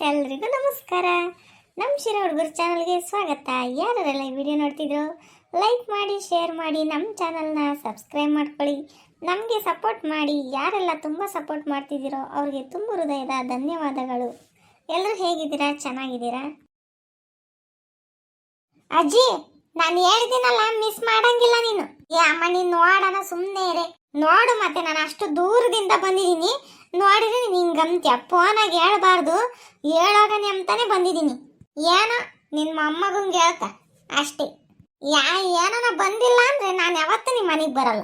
ಎಲ್ರಿಗೂ ನಮಸ್ಕಾರ. ನಮ್ಮ ಶಿರಾ ಹುಡುಗರು ಚಾನಲ್ಗೆ ಸ್ವಾಗತ. ಯಾರೆಲ್ಲ ಈ ವಿಡಿಯೋ ನೋಡ್ತಿದ್ರು ಲೈಕ್ ಮಾಡಿ, ಶೇರ್ ಮಾಡಿ, ನಮ್ಮ ಚಾನಲ್ನ ಸಬ್ಸ್ಕ್ರೈಬ್ ಮಾಡ್ಕೊಳ್ಳಿ, ನಮಗೆ ಸಪೋರ್ಟ್ ಮಾಡಿ. ಯಾರೆಲ್ಲ ತುಂಬ ಸಪೋರ್ಟ್ ಮಾಡ್ತಿದ್ದೀರೋ ಅವ್ರಿಗೆ ತುಂಬ ಹೃದಯದ ಧನ್ಯವಾದಗಳು. ಎಲ್ಲರೂ ಹೇಗಿದ್ದೀರಾ? ಚೆನ್ನಾಗಿದ್ದೀರಾ? ಅಜ್ಜಿ, ನಾನು ಹೇಳಿದ್ದೀನಲ್ಲ, ಮಿಸ್ ಮಾಡಂಗಿಲ್ಲ ನೀನು. ಅಮ್ಮ ನೀನು ನೋಡೋಣ, ಸುಮ್ಮನೆ ಇರೆ. ನೋಡು, ಮತ್ತೆ ನಾನು ಅಷ್ಟು ದೂರದಿಂದ ಬಂದಿದ್ದೀನಿ, ನೋಡಿದ್ರೆ ನಿಂಗಂತ್ಯ ಫೋನಾಗಿ ಹೇಳ್ಬಾರ್ದು, ಹೇಳೋಗನೆ ಅಂತಾನೆ ಬಂದಿದ್ದೀನಿ. ಏನೋ ನಿನ್ನ ಮೊಮ್ಮಗಂಗೆ ಹೇಳ್ತ ಅಷ್ಟೇ. ಏನೋ ಬಂದಿಲ್ಲ ಅಂದ್ರೆ ನಾನು ಯಾವತ್ತೂ ನಿಮ್ಮ ಮನೆಗೆ ಬರಲ್ಲ.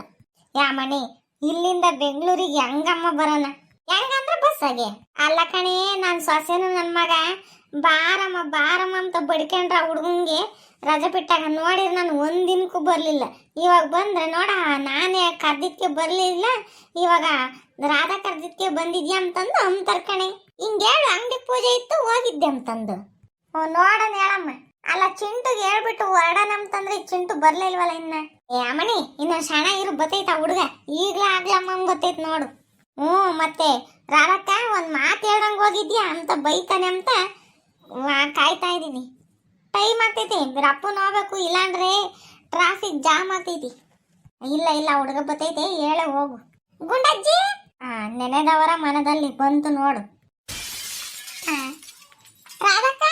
ಮನೆ ಇಲ್ಲಿಂದ ಬೆಂಗಳೂರಿಗೆ ಹೆಂಗಮ್ಮ ಬರೋಣ? ಹೆಂಗಂದ್ರೆ ಬಸ್ಸಾಗೆ ಅಲ್ಲ ಕಣೇ. ನಾನು ಸೊಸೆನು ನನ್ನ ಮಗ ಬಾರಮ್ಮ ಬಾರಮ್ಮ ಅಂತ ಬಡ್ಕೊಂಡ್ರ ಹುಡುಗಂಗೆ ರಜೆ ಬಿಟ್ಟಾಗ ನೋಡಿದ್ರೆ ನಾನು ಒಂದಿನಕ್ಕೂ ಬರಲಿಲ್ಲ. ಇವಾಗ ಬಂದ್ರೆ ನೋಡ, ನಾನೇ ಕರ್ದಿದ್ಕೆ ಬರಲಿಲ್ಲ, ಇವಾಗ ರಾಧಾ ಕರ್ದಿದ್ಕೆ ಬಂದಿದ್ಯಾ ಅಂತಂದು ಅಂತಾರೆ ಕಣೆ. ಹಿಂಗೇಳು, ಅಂಗಡಿ ಪೂಜೆ ಇತ್ತು ಹೋಗಿದ್ದೆ ಅಂತಂದು. ನೋಡೋಣ ಹೇಳಮ್ಮ. ಅಲ್ಲ, ಚಿಂಟುಗೆ ಹೇಳ್ಬಿಟ್ಟು ಹೊರಡೋಣ ಅಂತಂದ್ರೆ ಚಿಂಟು ಬರ್ಲಿಲ್ವಲ್ಲ ಇನ್ನ. ಅಮ್ಮನಿ ಇನ್ನ ಶಾಣ ಇರು, ಬತ್ತೈತ ಹುಡುಗ ಈಗ್ಲೇ ಆಗ್ಲಮ್ಮ ಗೊತ್ತೈತ್ ನೋಡು. ಮತ್ತೆ ರಾಧಕ್ಕ ಒಂದ್ ಮಾತು ಹೇಳ್ದಂಗೆ ಹೋಗಿದ್ಯಾ ಅಂತ ಬೈತಾನೆ ಅಂತ ಕಾಯ್ತಾ ಇದ್ದೀನಿ. ಟೈಮ್ ಆಗ್ತೈತಿ, ಅಪ್ಪನ ಹೋಗ್ಬೇಕು, ಇಲ್ಲಾಂದ್ರೆ ಟ್ರಾಫಿಕ್ ಜಾಮ್ ಆಗ್ತೈತಿ. ಇಲ್ಲ ಹುಡುಗ ಬತ್ತೈತೆ, ಹೇಳ ಹೋಗು. ಗುಂಡಜ್ಜಿ, ನೆನೆದವರ ಮನದಲ್ಲಿ ಬಂತು ನೋಡು. ರಾಧಕ್ಕ,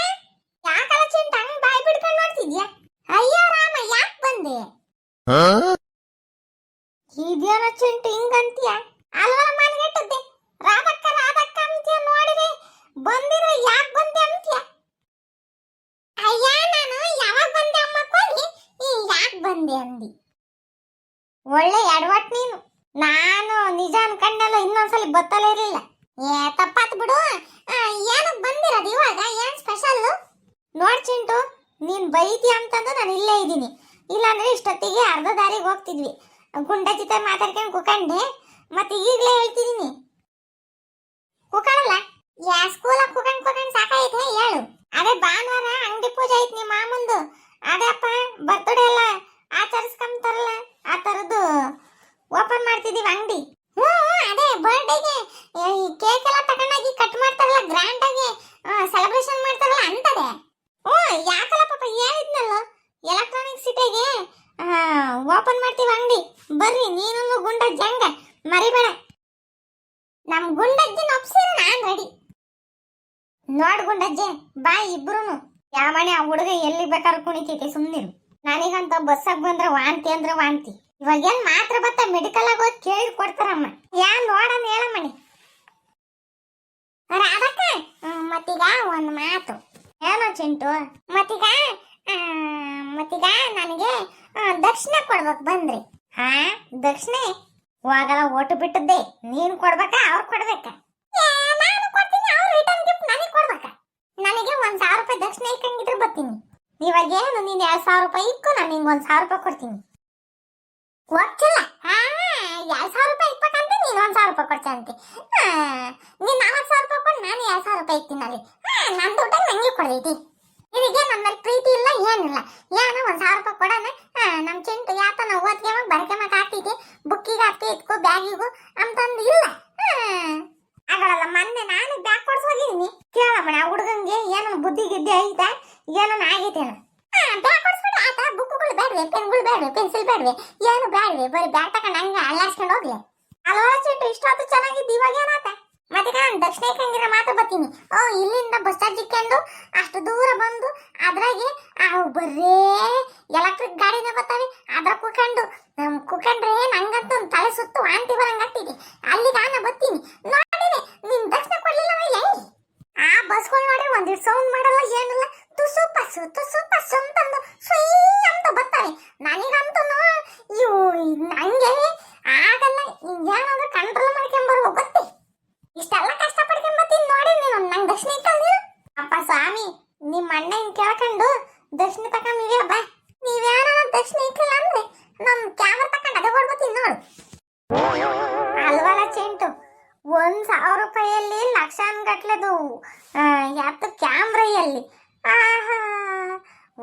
ಯಾಕಲ್ಲ ಚಿಂಟ ಹಂಗ್ ಬಾಯ್ ಬಿಡ್ಕೊಂಡು ನೋಡ್ತಿದ್ಯಾ? ಅಯ್ಯೋ ರಾಮ, ಯಾಕೆ ಬಂದೆ? ಇದೇನೋ ಚಿಂಟು ಹಿಂಗಂತೀಯ? ಅಲ್ವಲ್ಲ ಮನೆಗೆಟ್ಟದ್ದೆ. ರಾಧಕ್ಕ ರಾಧಕ್ಕ ಅಂತೀಯ, ನೋಡಿದ್ರೆ ಬಂದಿದ್ರೆ ಯಾಕೆ ಬಂದೆ ಅಂತೀಯ? ಅಯ್ಯ, ನಾನು ಯಾವಾಗ ಬಂದೆ ಅಮ್ಮಕ್ಕೆ ಹೋಗಿ ಯಾಕೆ ಬಂದೆ ಅಂದಿ. ಒಳ್ಳೆ ಎಡವಟ್ ನೀನು. ನಾನು ನಿಜ ಅನ್ಕೊಂಡಲ್ಲ, ಇನ್ನೊಂದ್ಸಲಿ ಬತ್ತಲೇ ಇರಲಿಲ್ಲ. ತಪ್ಪಾತ್ ಬಿಡು. ಏನಕ್ಕೆ ಬಂದಿರೋದು ಇವಾಗ? ಏನ್ ಸ್ಪೆಷಲ್? ನೋಡ್ ಚಿಂಟು, ನೀನ್ ಬೈತಿ ಅಂತಂದು ನಾನು ಇಲ್ಲೇ ಇದ್ದೀನಿ, ಇಲ್ಲಾಂದ್ರೆ ಇಷ್ಟೊತ್ತಿಗೆ ಅರ್ಧ ದಾರಿಗೆ ಹೋಗ್ತಿದ್ವಿ. ಗುಂಡ ಜೊತೆ ಮಾತಾಡ್ಕೊಂಡು ಕುಕಂಡೆ, ಮತ್ತೆ ಈಗಲೇ ಹೇಳ್ತಿದ್ದೀನಿ. ಕುಕಳಲ್ಲ? ಸ್ಕೂಲಾಗ ಕುಕಂಡ್ ಸಾಕಾಯ್ತೆ, ಹೇಳು. ಅದೇ ಭಾನುವಾರ ಅಂಗಡಿ ಪೂಜೆ ಐತಿ ನಿಮ್ಮ ಮಾಮಂದು. ಅದೇ ಅಪ್ಪ ಬರ್ತಡೇ ಎಲ್ಲ ಆಚರಿಸ್ಕೊಂತಾರಲ್ಲ, ಆ ಥರದ್ದು ಓಪನ್ ಮಾಡ್ತಿದೀವಿ ಅಂಗಡಿ. ಅದೇ ಬರ್ಡೇಗೆ ಕೇಕ್ ಎಲ್ಲ ತಗೊಂಡೋಗಿ ಕಟ್ ಮಾಡ್ತಾರಲ್ಲ, ಗ್ರ್ಯಾಂಡ್ ಆಗಿ ಸೆಲೆಬ್ರೇಷನ್ ಮಾಡ್ತಾರಲ್ಲ ಅಂತದೆ. ಯಾಕಲ್ಲ ಪಾಪ, ಹೇಳಿದ್ನಲ್ಲ ಎಲೆಕ್ಟ್ರಾನಿಕ್ ಸಿಟಿಗೆ ಓಪನ್ ಮಾಡ್ತೀವಿ ಅಂಗಡಿ. ಬರ್ರಿ, ನೀನು ಗುಂಡಜ್ಜಿ, ಹಂಗ ಮರಿಬೇಡ. ನಮ್ ಗುಂಡಜ್ಜಿನ ಒಪ್ಸಿರ ನಾನ್ ರೆಡಿ. ನೋಡ್ ಗುಂಡಜ್ಜಿ, ಬಾ ಇಬ್ರುನು. ಯಾವಣೆ ಆ ಹುಡುಗ ಎಲ್ಲಿ ಬೇಕಾದ್ರೂ ಕುಣಿತೈತೆ, ಸುಮ್ನಿರು. ನನಗಂತ ಬಸ್ಸಾಗ ಬಂದ್ರೆ ವಾಂತಿ ಅಂದ್ರೆ ವಾಂತಿ. ಇವಾಗ ಏನ್ ಮಾತ್ರ ಬತ್ತ ಮೆಡಿಕಲ್ ಆಗಿ ಹೋಗಿ ಕೇಳಿ ಕೊಡ್ತಾರಮ್ಮ. ನೋಡೋಣ ಹೇಳಮ್ಮಣಿ. ರಾಧಕ್ಕ, ಮತ್ತೀಗ ಒಂದ್ ಮಾತು. ಏನೋ ಚಿಂಟು? ಮತ್ತೀಗ ನನಗೆ ದಕ್ಷಿಣ ಕೊಡ್ಬೇಕು ಬಂದ್ರಿ. ದಕ್ಷಿಣೆ ಹೋಗಲ್ಲ, ಓಟು ಬಿಟ್ಟದ್ದೆ. ನೀನ್ ಕೊಡ್ಬೇಕಾ ಅವ್ರು ಕೊಡ್ಬೇಕಾ? ನಾನು ಕೊಡ್ತೀನಿ, ಅವ್ರು ರಿಟರ್ನ್ ಗಿಫ್ಟ್ ನನಗೆ ಕೊಡ್ಬೇಕಾ? ನನಗೆ 1,000 ರೂಪಾಯಿ ದಕ್ಷಿಣ ಇಕ್ಕಂಗಿದ್ರೆ ಬರ್ತೀನಿ. ಇವಾಗ ಏನು, ನೀನ್ 2,000 ರೂಪಾಯಿ ಇಕ್ಕು, ನಾನು ನಿಂಗೆ 1,000 ರೂಪಾಯಿ ಕೊಡ್ತೀನಿ. ಒಪ್ಪಿಲ್ಲ? 2,000 ರೂಪಾಯಿ ಇಕ್ಬೇಕಂತ ನೀನು 1,000 ರೂಪಾಯಿ ಕೊಡ್ತಂತೆ. ನೀನ್ 4,000 ರೂಪಾಯಿ ಕೊಟ್ಟು ನಾನು 2,000 ರೂಪಾಯಿ ಇಕ್ತೀನಿ. ಅಲ್ಲಿ ನನ್ನ ದುಡ್ಡಲ್ಲಿ ನಂಗೆ ಕೊಡೈತಿ. ನಿನಗೆ ನನ್ನ ಪ್ರೀತಿ ಇಲ್ಲ, ಏನಿಲ್ಲ. ಏನೋ 1,000 ರೂಪಾಯಿ ಕೊಡೋಣ. ನಮ್ಮ ಚಿಂಟು ಯಾತನ ಓದ್ಕೆಮಾಗ ಬರ್ಕೆಮಾಗ ಆಗ್ತೈತಿ, ಬುಕ್ಕಿಗೆ ಹಾಕಿ ಇಟ್ಕೋ, ಬ್ಯಾಗಿಗೂ ಅಂತಂದು ಇಲ್ಲ. ಆಗಲ್ಲ, ಮೊನ್ನೆ ನಾನು ಬ್ಯಾಗ್ ಕೊಡ್ಸೋಗಿದ್ದೀನಿ. ಕೇಳಮ್ಮಣ, ಆ ಹುಡುಗಂಗೆ ಏನೋ ಬುದ್ಧಿ ಗಿದ್ದಿ ಐತೆ, ಏನೋ ಆಗೈತೇನು. ಬ್ಯಾಗ್ ಕೊಡ್ಸ್ಬಿಡಿ ಆತ. ಬುಕ್ಗಳು ಬೇಡವೆ, ಪೆನ್ಗಳು ಬೇಡವೆ, ಪೆನ್ಸಿಲ್ ಬೇಡವೆ, ಏನು ಬೇಡವೆ, ಬರೀ ಬ್ಯಾಗ್ ತಗೊಂಡು ಹಂಗೆ ಅಲ್ಲಾಡ್ಸ್ಕೊಂಡು ಹೋಗ್ಲಿ. ಅಲ್ವಾ ಚಿಂಟು, ಇಷ್ಟೊತ್ತು ಚೆನ್ನಾಗಿದ್ದು ಇವಾಗ ಏನಾತ? ಮತ್ತೆ ನಾನು ದಕ್ಷಿಣ ಇಕ್ಕಂಗಿರ ಮಾತ್ರ ಬರ್ತೀನಿ. ಇಲ್ಲಿಂದ ಬಸ್ ಚಾರ್ಜ್ ಇಕ್ಕೊಂಡು ಅಷ್ಟು ದೂರ ಬಂದು ಅದ್ರಾಗೆ ಬರ್ರೇ ಎಲೆಕ್ಟ್ರಿಕ್ ಗಾಡಿನ ಬರ್ತಾವೆ, ಅದ್ರ ಕುಕಂಡ್ರೆ ನಂಗಂತೂ ತಲೆ ಸುತ್ತು ವಾಂತಿ ಬರಂಗಾಗ್ತಿದೆ. ಅಲ್ಲಿ ನಾನು ಬರ್ತೀನಿ. ನೋಡಿರಿ, ನೀನ್ ದಕ್ಷಿಣ ಕೊಡ್ಲಿಲ್ಲ ಹೆಂಗೆ? ಆ ಬಸ್ಗಳು ನೋಡ್ರಿ ಒಂದಿಷ್ಟು ಸೌಂಡ್ ಮಾಡಲ್ಲ, ಏನಿಲ್ಲ. ತುಸು ಪಸ್ಸು ಅಂತಂದು ಸುಯ್ ಅಂತ ಬರ್ತಾವೆ. ನನಗಂತೂ ಇವು ನಂಗೆ ಆಗಲ್ಲ. ಏನಾದ್ರೂ ಕಂಟ್ರೋಲ್ ಮಾಡ್ಕೊಂಬರ್ಬೇಕು ಗೊತ್ತೇ. ಇಷ್ಟೆಲ್ಲ ಕಷ್ಟ ಪಡ್ಕೊಂಬತ್ತೀನಿ ನೋಡಿ ನೀನು. ನಂಗೆ ದಕ್ಷಿಣ ಇಕ್ಕಂದಿಲ್ಲ. ಅಪ್ಪ ಸ್ವಾಮಿ, ನಿಮ್ಮ ಅಣ್ಣ ಹಿಂಗೆ ಕೇಳ್ಕೊಂಡು ದಕ್ಷಿಣ ತಗೊಂಡಿವ್ಯಾ ಬಾ. ನೀವ್ಯಾರ ದಕ್ಷಿಣ ಇಕ್ಕಿಲ್ಲ ಅಂದ್ರೆ ನಮ್ ಕ್ಯಾಮರಾ ತಗೊಂಡು ಅದೇ ಕೊಡ್ಬತ್ತೀನಿ ನೋಡು. ಅಲ್ವಲ್ಲ ಚಿಂಟು, 1,000 ರೂಪಾಯಿಯಲ್ಲಿ ಲಕ್ಷಾನ್ಗಟ್ಲೆದು ಯಾತ ಕ್ಯಾಮ್ರೆಯಲ್ಲಿ.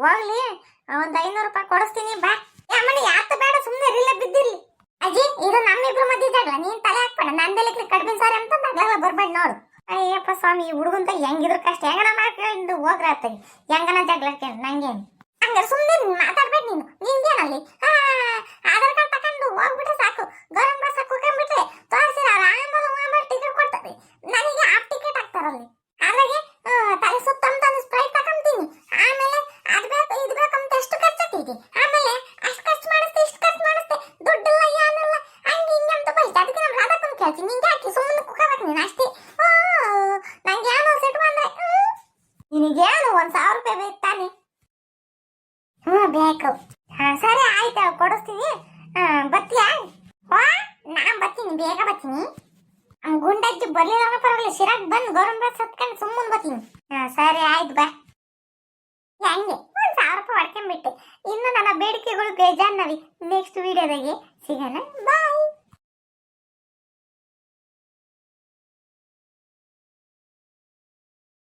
ಹೋಗ್ಲಿ, 500 ರೂಪಾಯಿ ಕೊಡಿಸ್ತೀನಿ ಬಾ. ಮನೆ ಯಾತ ಬೇಡ, ಸುಮ್ಮನೆ ರಿಲ್ಲ ಬಿದ್ದಿರ್ಲಿ. ಅಜ್ಜಿ, ಇದು ನಮ್ಮಿಬ್ರು ಮಧ್ಯೆ ಜಗಳ, ನೀನ್ ತಲೆ ಹಾಕ್ಬೇಡ. ನಂದೆಲ್ಲ ಕಡ್ಬಿನ ಸಾರಿ ಅಂತ ಬರ್ಬೇಡ ನೋಡು. ಅಯ್ಯಪ್ಪ ಸ್ವಾಮಿ ಈ ಹುಡುಗಂತ ಹೆಂಗಿದ್ರ ಕಷ್ಟ ಹೆಂಗನ ಮಾಡ್ಕೊಂಡು ಹೋಗ್ರಾತಾಗಿ ಹೆಂಗನ ಜಗ್ಲಕ್ಕೆ ನಂಗೇನು ಹಂಗ ಸುಮ್ಮನೆ ಮಾತಾಡ್ಬೇಡ ನೀನು ನಿಂಗೇನಲ್ಲಿ ಆಧಾರ್ ಕಾರ್ಡ್ ತಕೊಂಡು ಹೋಗ್ಬಿಟ್ರೆ ಸಾಕು ಗೌರ್ಮೆಂಟ್ ಬಸ್ ಹಾಕೊಂಡ್ಬಿಟ್ರೆ ತೋರಿಸಿರ ಆರಾಮಾಗಿ ಟಿಕೆಟ್ ಕೊಡ್ತಾರೆ ನನಗೆ ಹಾಫ್ ಟಿಕೆಟ್ ಹಾಕ್ತಾರಲ್ಲಿ ಅದ್ರಾಗೆ ತಲೆ ಸುತ್ತಮುತ್ತ ಸ್ಪ್ರೈಟ್ ತಗೊಂತೀನಿ ಆಮೇಲೆ ಅದ್ ಬೇಕು ಇದು ಬೇಕಂತ ಎಷ್ಟು ಖರ್ಚಾಗ್ತೈತಿ ಆಮೇಲೆ ಅಷ್ಟು ಖರ್ಚು ಮಾಡಿಸ್ತೆ ಇಷ್ಟು ಖರ್ಚು ಮಾಡಿಸ್ತೆ ದುಡ್ಡಿಲ್ಲ ಏನಿಲ್ಲ ಹಂಗೆ ಹಿಂಗೆ ಅಂತ ಬೈತೆ ಅದಕ್ಕೆ ನಮ್ಮ ರಾಧಕ್ಕನ ಕೇಳ್ತೀನಿ ನಿಂಗೆ ಹಾಕಿ ಸುಮ್ಮನೆ ಕುಕ್ಕಬೇಕು ನೀನು ಅಷ್ಟೇ ನಂಗೆ ಏನೋ ಸಿಟ್ಟು ಬಂದ್ರೆ ನಿನಗೇನು 1,000 ರೂಪಾಯಿ ಬೇಕು ತಾನೆ ಬೇಕು ಸರಿ ಆಯ್ತು ಕೊಡಿಸ್ತೀನಿ ಬತ್ತೀಯಾ ನಾನ್ ಬರ್ತೀನಿ ಬೇಗ ಬರ್ತೀನಿ ಗುಂಡಜ್ಜಿ ಬರ್ಲಿಲ್ಲ ಪರವಾಗಿಲ್ಲ ಶಿರಾಕ್ ಬಂದು ಗೌರಮ್ಮ ಬಸ್ ಹತ್ಕೊಂಡು ಸುಮ್ಮನೆ ಬರ್ತೀನಿ ಸರಿ ಆಯ್ತು ಬಾ ಹೆಂಗೆ 1,000 ರೂಪಾಯಿ ಹೊಡ್ಕೊಂಡ್ಬಿಟ್ಟೆ ಇನ್ನು ನನ್ನ ಬೇಡಿಕೆಗಳು ಬೇಜಾನ್ನವಿ ನೆಕ್ಸ್ಟ್ ವಿಡಿಯೋದಾಗೆ ಸಿಗೋಣ ಬಾಯ್